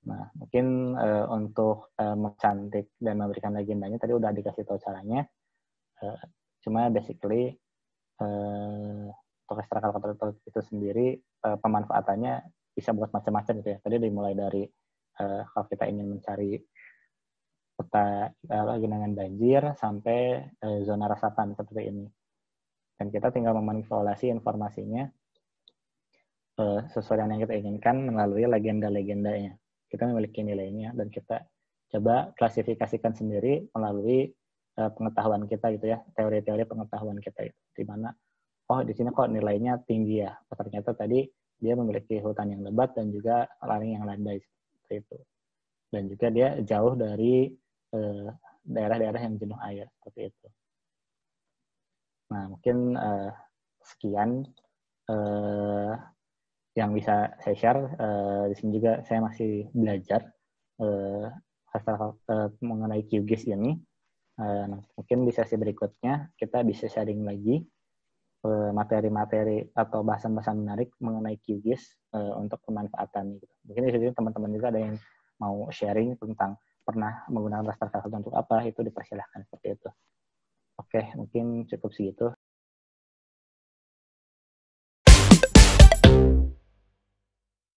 Nah, mungkin untuk mencantik dan memberikan legendanya tadi udah dikasih tahu caranya. Cuma basically untuk raster kalkulator itu sendiri pemanfaatannya bisa buat macam-macam gitu ya. Tadi dimulai dari kalau kita ingin mencari peta genangan banjir sampai zona resapan seperti ini. Dan kita tinggal memanipulasi informasinya sesuai dengan yang kita inginkan melalui legenda-legendanya. Kita memiliki nilainya dan kita coba klasifikasikan sendiri melalui pengetahuan kita gitu ya, teori-teori pengetahuan kita itu. Di mana di sini kok nilainya tinggi ya. Ternyata tadi dia memiliki hutan yang lebat dan juga lereng yang landai seperti itu. Dan juga dia jauh dari daerah-daerah yang jenuh air seperti itu. Nah, mungkin sekian yang bisa saya share. Di sini juga saya masih belajar mengenai QGIS ini. Mungkin di sesi berikutnya kita bisa sharing lagi materi-materi atau bahasan-bahasan menarik mengenai QGIS untuk pemanfaatan. Gitu. Mungkin di sini teman-teman juga ada yang mau sharing tentang pernah menggunakan raster kalkulator untuk apa, itu dipersilahkan seperti itu. Oke, mungkin cukup segitu.